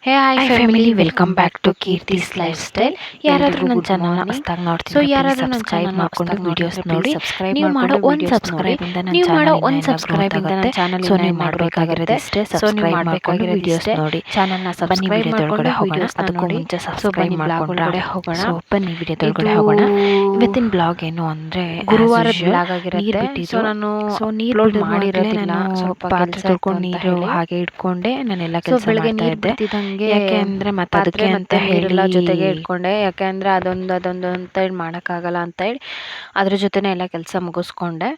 Hey hi family, welcome back to Keerthi's lifestyle. ಯಾರಾದರೂ ನನ್ನ ಚಾನಲ್ನ ಹೊಸದಾಗಿ ನೋಡ್ತೀನಿ, ಸೊ ಯಾರಾದರೂ ನನ್ನ ಸಬ್ಸ್ಕ್ರೈಬ್ ಮಾಡಿಕೊಂಡು ವಿಡಿಯೋಸ್ ನೋಡಿ. ನೀವು ಮಾಡೋ ಒಂದು ಸಬ್ಸ್ಕ್ರೈಬಿಂದ ನನ್ನ ಚಾನಲ್ ಸೊ ನೀವು ಮಾಡಬೇಕಾಗಿರೋದು ಇಷ್ಟೇ, ಸಬ್ಸ್ಕ್ರೈಬ್ ಮಾಡಿಕೊಂಡು ವಿಡಿಯೋಸ್ ನೋಡಿ. ಚಾನಲ್ನ ಸಬ್ಸ್ಕ್ರೈಬ್ ಮಾಡಿಕೊಂಡು ಹೋಗೋಣ. ಅದಕ್ಕೂ ಮುಂಚೆ ಸಬ್ಸ್ಕ್ರೈಬ್ ಮಾಡಿಕೊಂಡ್ರೆ ಹೋಗೋಣ. ಸೊ ಬನ್ನಿ ವಿಡಿಯೋದೊಳಗಡೆ ಹೋಗೋಣ. ಇವತ್ತಿನ ಬ್ಲಾಗ್ ಏನು ಅಂದರೆ ಗುರುವಾರದ ಬ್ಲಾಗ್ ಆಗಿರುತ್ತೆ. ಸೊ ನಾನು ಅಪ್ಲೋಡ್ ಮಾಡಿರೋದಿಲ್ಲ, ಸ್ವಲ್ಪ ಪಾತ್ರೆ ತೊಳ್ಕೊಂಡು ನೀರು ಹಾಗೆ ಇಟ್ಕೊಂಡೆ ನಾನೆಲ್ಲ ಕೆಲಸ ಮಾಡ್ತಾ ಇದ್ದೆ. ಯಾಕೆ ಅಂದರೆ ಮತ್ತೆ ಅದಕ್ಕೆ ಅಂತ ಹೇಳಿ ಜೊತೆಗೆ ಇಟ್ಕೊಂಡೆ, ಯಾಕೆ ಅಂದರೆ ಅದೊಂದು ಅಂತ ಹೇಳಿ ಮಾಡೋಕ್ಕಾಗಲ್ಲ ಅಂತ ಹೇಳಿ ಅದ್ರ ಜೊತೆನೇ ಎಲ್ಲ ಕೆಲಸ ಮುಗಿಸ್ಕೊಂಡೆ.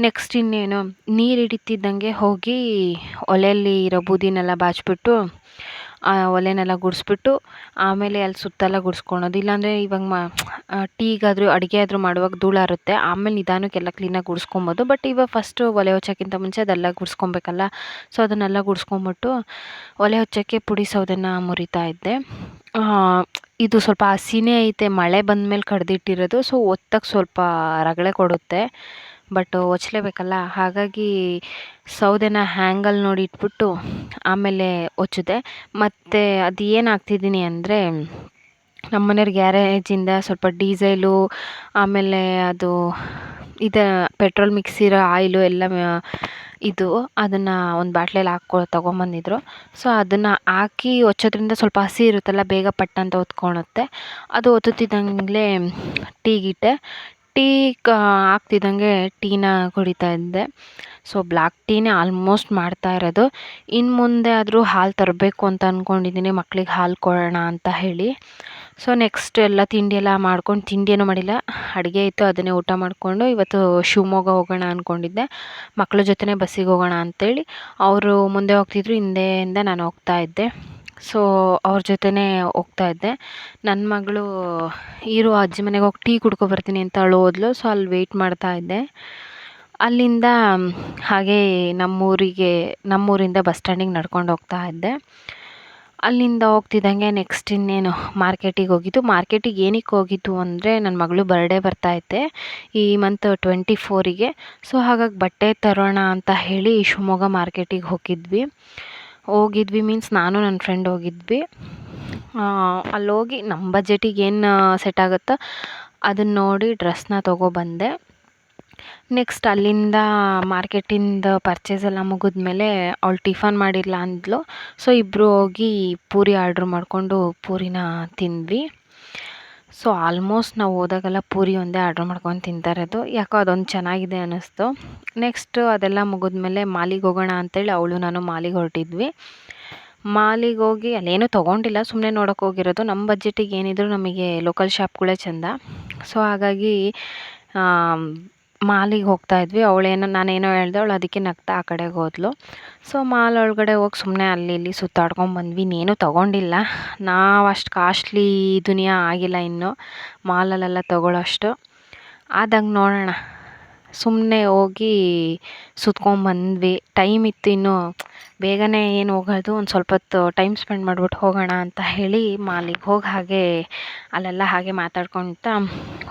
ನೆಕ್ಸ್ಟ್ ಇನ್ನೇನು ನೀರು ಹಿಡಿತಿದ್ದಂಗೆ ಹೋಗಿ ಒಲೆಯಲ್ಲಿ ಇರೋ ಬೂದಿನೆಲ್ಲ ಬಾಚಿಬಿಟ್ಟು ಒಲೆನೆಲ್ಲ ಗುಡಿಸ್ಬಿಟ್ಟು ಆಮೇಲೆ ಅಲ್ಲಿ ಸುತ್ತೆಲ್ಲ ಗುಡಿಸ್ಕೊಳೋದು. ಇಲ್ಲಾಂದರೆ ಇವಾಗ ಟೀಗಾದರೂ ಅಡುಗೆ ಆದರೂ ಮಾಡುವಾಗ ಧೂಳಾರುತ್ತೆ, ಆಮೇಲೆ ನಿಧಾನಕ್ಕೆಲ್ಲ ಕ್ಲೀನಾಗಿ ಗುಡಿಸ್ಕೊಬೋದು. ಬಟ್ ಇವಾಗ ಫಸ್ಟು ಒಲೆ ಹಚ್ಚೋಕ್ಕಿಂತ ಮುಂಚೆ ಅದೆಲ್ಲ ಗುಡಿಸ್ಕೊಬೇಕಲ್ಲ. ಸೊ ಅದನ್ನೆಲ್ಲ ಗುಡಿಸ್ಕೊಂಬಿಟ್ಟು ಒಲೆ ಹಚ್ಚೋಕ್ಕೆ ಪುಡಿ ಸೌದೆನ ಮುರಿತಾ ಇದ್ದೆ. ಇದು ಸ್ವಲ್ಪ ಹಸಿನೇ ಐತೆ, ಮಳೆ ಬಂದಮೇಲೆ ಕಡ್ದಿಟ್ಟಿರೋದು. ಸೊ ಒತ್ತಕ್ಕೆ ಸ್ವಲ್ಪ ರಗಳೆ ಕೊಡುತ್ತೆ, ಬಟ್ ಹೊಚ್ಚಲೇಬೇಕಲ್ಲ. ಹಾಗಾಗಿ ಸೌದೆನ ಹ್ಯಾಂಗಲ್ಲಿ ನೋಡಿ ಇಟ್ಬಿಟ್ಟು ಆಮೇಲೆ ಹೊಚ್ಚಿದೆ. ಮತ್ತು ಅದು ಏನು ಹಾಕ್ತಿದ್ದೀನಿ ಅಂದರೆ ನಮ್ಮ ಮನೆಯವ್ರ ಗ್ಯಾರೇಜಿಂದ ಸ್ವಲ್ಪ ಡೀಸೆಲು, ಆಮೇಲೆ ಅದು ಇದು ಪೆಟ್ರೋಲ್ ಮಿಕ್ಸ್ ಇರೋ ಆಯಿಲು ಎಲ್ಲ ಇದು ಅದನ್ನು ಒಂದು ಬಾಟ್ಲಲ್ಲಿ ತೊಗೊಂಬಂದಿದ್ರು. ಸೊ ಅದನ್ನು ಹಾಕಿ ಹೊಚ್ಚೋದ್ರಿಂದ ಸ್ವಲ್ಪ ಹಸಿ ಇರುತ್ತಲ್ಲ, ಬೇಗ ಪಟ್ ಅಂತ ಹೊತ್ಕೊಳುತ್ತೆ. ಅದು ಹೊತ್ತುತ್ತಿದ್ದಂಗೆ ಟೀಗಿಟ್ಟೆ. ಟೀ ಹಾಕ್ತಿದ್ದಂಗೆ ಟೀನ ಕುಡಿತಾ ಇದ್ದೆ. ಸೊ ಬ್ಲ್ಯಾಕ್ ಟೀನೇ ಆಲ್ಮೋಸ್ಟ್ ಮಾಡ್ತಾ ಇರೋದು. ಇನ್ನು ಮುಂದೆ ಆದರೂ ಹಾಲು ತರಬೇಕು ಅಂತ ಅಂದ್ಕೊಂಡಿದ್ದೀನಿ, ಮಕ್ಳಿಗೆ ಹಾಲು ಕೊಡೋಣ ಅಂತ ಹೇಳಿ. ಸೊ ನೆಕ್ಸ್ಟ್ ಎಲ್ಲ ತಿಂಡಿ ಎಲ್ಲ ಮಾಡ್ಕೊಂಡು, ತಿಂಡಿ ಏನೂ ಮಾಡಿಲ್ಲ, ಅಡುಗೆ ಇತ್ತು ಅದನ್ನೇ ಊಟ ಮಾಡಿಕೊಂಡು ಇವತ್ತು ಶಿವಮೊಗ್ಗ ಹೋಗೋಣ ಅಂದ್ಕೊಂಡಿದ್ದೆ. ಮಕ್ಕಳ ಜೊತೆನೇ ಬಸ್ಸಿಗೆ ಹೋಗೋಣ ಅಂಥೇಳಿ ಅವರು ಮುಂದೆ ಹೋಗ್ತಿದ್ರು, ಹಿಂದೆಯಿಂದ ನಾನು ಹೋಗ್ತಾ ಇದ್ದೆ. ಸೊ ಅವ್ರ ಜೊತೆನೇ ಹೋಗ್ತಾ ಇದ್ದೆ. ನನ್ನ ಮಗಳು ಇರು ಅಜ್ಜಿ ಮನೆಗೆ ಹೋಗಿ ಟೀ ಕುಡ್ಕೊಬರ್ತೀನಿ ಅಂತ ಅವಳು ಹೋದ್ಲು. ಸೊ ಅಲ್ಲಿ ವೆಯ್ಟ್ ಮಾಡ್ತಾ ಇದ್ದೆ. ಅಲ್ಲಿಂದ ಹಾಗೇ ನಮ್ಮೂರಿಂದ ಬಸ್ ಸ್ಟ್ಯಾಂಡಿಗೆ ನಡ್ಕೊಂಡು ಹೋಗ್ತಾ ಇದ್ದೆ. ಅಲ್ಲಿಂದ ಹೋಗ್ತಿದ್ದಂಗೆ ನೆಕ್ಸ್ಟ್ ಇನ್ನೇನು ಮಾರ್ಕೆಟಿಗೆ ಹೋಗಿದ್ದು. ಮಾರ್ಕೆಟಿಗೆ ಏನಕ್ಕೆ ಹೋಗಿದ್ದು ಅಂದರೆ ನನ್ನ ಮಗಳು ಬರ್ಡೇ ಬರ್ತಾಯಿದ್ದೆ ಈ ಮಂತ್ 24ಗೆ. ಸೊ ಹಾಗಾಗಿ ಬಟ್ಟೆ ತರೋಣ ಅಂತ ಹೇಳಿ ಶಿವಮೊಗ್ಗ ಮಾರ್ಕೆಟಿಗೆ ಹೋಗಿದ್ವಿ ಮೀನ್ಸ್ ನಾನು ನನ್ನ ಫ್ರೆಂಡ್ ಹೋಗಿದ್ವಿ. ಅಲ್ಲೋಗಿ ನಮ್ಮ ಬಜೆಟಿಗೆ ಏನು ಸೆಟ್ ಆಗುತ್ತೋ ಅದನ್ನು ನೋಡಿ ಡ್ರೆಸ್ನ ತೊಗೊಬಂದೆ. ನೆಕ್ಸ್ಟ್ ಅಲ್ಲಿಂದ ಮಾರ್ಕೆಟಿಂದ ಪರ್ಚೇಸ್ ಎಲ್ಲ ಮುಗಿದ್ಮೇಲೆ ಅವಳು ಟಿಫನ್ ಮಾಡಿರಲ್ಲ ಅಂದ್ಲು. ಸೊ ಇಬ್ಬರು ಹೋಗಿ ಪೂರಿ ಆರ್ಡ್ರ್ ಮಾಡಿಕೊಂಡು ಪೂರಿನ ತಿಂದ್ವಿ. ಸೊ ಆಲ್ಮೋಸ್ಟ್ ನಾವು ಹೋದಾಗೆಲ್ಲ ಪೂರಿ ಒಂದೇ ಆರ್ಡ್ರ್ ಮಾಡ್ಕೊಂಡು ತಿಂತಾ ಇರೋದು, ಯಾಕೋ ಅದೊಂದು ಚೆನ್ನಾಗಿದೆ ಅನ್ನಿಸ್ತು. ನೆಕ್ಸ್ಟ್ ಅದೆಲ್ಲ ಮುಗಿದ್ಮೇಲೆ ಮಾಲಿಗೆ ಹೋಗೋಣ ಅಂತೇಳಿ ಅವಳು ನಾನು ಮಾಲಿಗೆ ಹೊರಟಿದ್ವಿ. ಮಾಲಿಗೆ ಹೋಗಿ ಅಲ್ಲೇನೂ ತೊಗೊಂಡಿಲ್ಲ, ಸುಮ್ಮನೆ ನೋಡೋಕೆ ಹೋಗಿರೋದು. ನಮ್ಮ ಬಜೆಟಿಗೆ ಏನಿದ್ರು ನಮಗೆ ಲೋಕಲ್ ಶಾಪ್ಗಳೇ ಚೆಂದ. ಸೊ ಹಾಗಾಗಿ ಮಾಲಿಗೆ ಹೋಗ್ತಾ ಇದ್ವಿ. ನಾನೇನೋ ಹೇಳ್ದೆ, ಅವಳು ಅದಕ್ಕೆ ನಗ್ತಾ ಆ ಕಡೆಗೆ ಹೋದ್ಲು. ಸೊ ಮಾಲ್ ಒಳಗಡೆ ಹೋಗಿ ಸುಮ್ಮನೆ ಅಲ್ಲಿ ಇಲ್ಲಿ ಸುತ್ತಾಡ್ಕೊಂಡ್ಬಂದ್ವಿ. ಇನ್ನೇನು ತೊಗೊಂಡಿಲ್ಲ, ನಾವು ಅಷ್ಟು ಕಾಸ್ಟ್ಲಿ ದುನಿಯಾ ಆಗಿಲ್ಲ ಇನ್ನೂ ಮಾಲಲ್ಲೆಲ್ಲ ತೊಗೊಳ್ಳೋಷ್ಟು. ಆದಂಗೆ ನೋಡೋಣ, ಸುಮ್ಮನೆ ಹೋಗಿ ಸುತ್ಕೊಂಡ್ಬಂದ್ವಿ. ಟೈಮ್ ಇತ್ತು ಇನ್ನೂ, ಬೇಗನೆ ಏನು ಹೋಗೋದು, ಒಂದು ಸ್ವಲ್ಪ ಹೊತ್ತು ಟೈಮ್ ಸ್ಪೆಂಡ್ ಮಾಡಿಬಿಟ್ಟು ಹೋಗೋಣ ಅಂತ ಹೇಳಿ ಮಾಲಿಗೆ ಹೋಗಿ ಹಾಗೆ ಅಲ್ಲೆಲ್ಲ ಹಾಗೆ ಮಾತಾಡ್ಕೊತ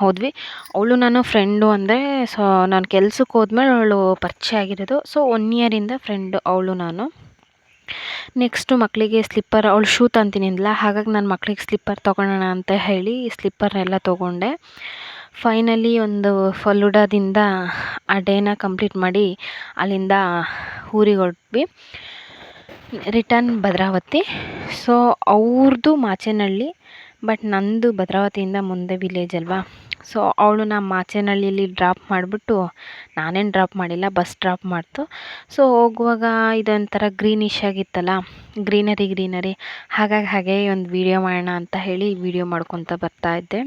ಹೋದ್ವಿ. ಅವಳು ನಾನು ಫ್ರೆಂಡು ಅಂದರೆ, ಸೊ ನಾನು ಕೆಲ್ಸಕ್ಕೆ ಹೋದ್ಮೇಲೆ ಅವಳು ಪರಿಚಯ ಆಗಿರೋದು. ಸೊ 1 ಇಯರಿಂದ ಫ್ರೆಂಡು ಅವಳು ನಾನು. ನೆಕ್ಸ್ಟು ಮಕ್ಕಳಿಗೆ ಸ್ಲಿಪ್ಪರ್, ಅವಳು ಶೂ ತಂತೀನಿ ಅಂದ್ಲ, ಹಾಗಾಗಿ ನಾನು ಮಕ್ಕಳಿಗೆ ಸ್ಲಿಪ್ಪರ್ ತೊಗೊಳೋಣ ಅಂತ ಹೇಳಿ ಸ್ಲಿಪ್ಪರ್ನೆಲ್ಲ ತೊಗೊಂಡೆ. ಫೈನಲಿ ಒಂದು ಫಲೂಡಾದಿಂದ ಆ ಡೇನ ಕಂಪ್ಲೀಟ್ ಮಾಡಿ ಅಲ್ಲಿಂದ ಊರಿಗೆ ಹೊರಟ್ವಿ. ರಿಟರ್ನ್ ಭದ್ರಾವತಿ. ಸೊ ಅವ್ರದ್ದು ಮಾಚೇನಹಳ್ಳಿ, ಬಟ್ ನಂದು ಭದ್ರಾವತಿಯಿಂದ ಮುಂದೆ ವಿಲೇಜ್ ಅಲ್ವಾ. ಸೊ ಅವಳನ್ನ ಮಾಚೇನಹಳ್ಳಿಯಲ್ಲಿ ಡ್ರಾಪ್ ಮಾಡಿಬಿಟ್ಟು, ನಾನೇನು ಡ್ರಾಪ್ ಮಾಡಿಲ್ಲ, ಬಸ್ ಡ್ರಾಪ್ ಮಾಡ್ತು. ಸೊ ಹೋಗುವಾಗ ಇದೊಂಥರ ಗ್ರೀನಿಶ್ ಆಗಿತ್ತಲ್ಲ, ಗ್ರೀನರಿ, ಹಾಗಾಗಿ ಹಾಗೆ ಒಂದು ವೀಡಿಯೋ ಮಾಡೋಣ ಅಂತ ಹೇಳಿ ವೀಡಿಯೋ ಮಾಡ್ಕೊತ ಬರ್ತಾಯಿದ್ದೆ.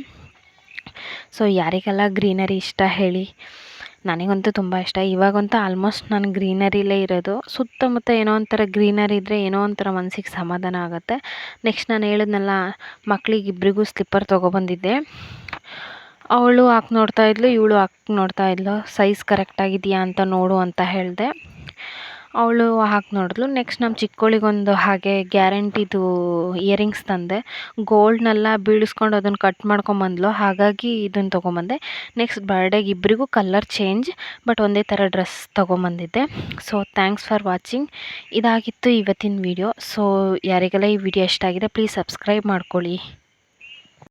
ಸೊ ಯಾರಿಗೆಲ್ಲ ಗ್ರೀನರಿ ಇಷ್ಟ ಹೇಳಿ, ನನಗಂತೂ ತುಂಬ ಇಷ್ಟ. ಇವಾಗಂತೂ ಆಲ್ಮೋಸ್ಟ್ ನಾನು ಗ್ರೀನರಿಲೇ ಇರೋದು. ಸುತ್ತಮುತ್ತ ಏನೋ ಒಂಥರ ಗ್ರೀನರಿ ಇದ್ದರೆ ಏನೋ ಒಂಥರ ಮನಸ್ಸಿಗೆ ಸಮಾಧಾನ ಆಗುತ್ತೆ. ನೆಕ್ಸ್ಟ್ ನಾನು ಹೇಳಿದ್ನಲ್ಲ, ಮಕ್ಕಳಿಗೆ ಇಬ್ಬರಿಗೂ ಸ್ಲಿಪ್ಪರ್ ತೊಗೊಬಂದಿದ್ದೆ. ಅವಳು ಹಾಕಿ ನೋಡ್ತಾಯಿದ್ಲು, ಇವಳು ಹಾಕಿ ನೋಡ್ತಾಯಿದ್ಲು. ಸೈಜ್ ಕರೆಕ್ಟಾಗಿದೆಯಾ ಅಂತ ನೋಡು ಅಂತ ಹೇಳಿದೆ. ಅವಳು ಹಾಕಿ ನೋಡಿದ್ಲು. ನೆಕ್ಸ್ಟ್ ನಮ್ಮ ಚಿಕ್ಕೋಳಿಗೊಂದು ಹಾಗೆ ಗ್ಯಾರಂಟಿದು ಇಯರಿಂಗ್ಸ್ ತಂದೆ. ಗೋಲ್ಡ್ನೆಲ್ಲ ಬೀಳಿಸ್ಕೊಂಡು ಅದನ್ನು ಕಟ್ ಮಾಡ್ಕೊಂಬಂದ್ಲು, ಹಾಗಾಗಿ ಇದನ್ನು ತೊಗೊಂಬಂದೆ. ನೆಕ್ಸ್ಟ್ ಬರ್ಡೇಗೆ ಇಬ್ಬರಿಗೂ ಕಲರ್ ಚೇಂಜ್, ಬಟ್ ಒಂದೇ ಥರ ಡ್ರೆಸ್ ತೊಗೊಂಬಂದಿದ್ದೆ. So thanks for watching. ಇದಾಗಿತ್ತು ಇವತ್ತಿನ ವಿಡಿಯೋ. ಸೊ ಯಾರಿಗೆಲ್ಲ ಈ ವಿಡಿಯೋ ಇಷ್ಟ ಆಗಿದೆ ಪ್ಲೀಸ್ ಸಬ್ಸ್ಕ್ರೈಬ್ ಮಾಡ್ಕೊಳ್ಳಿ.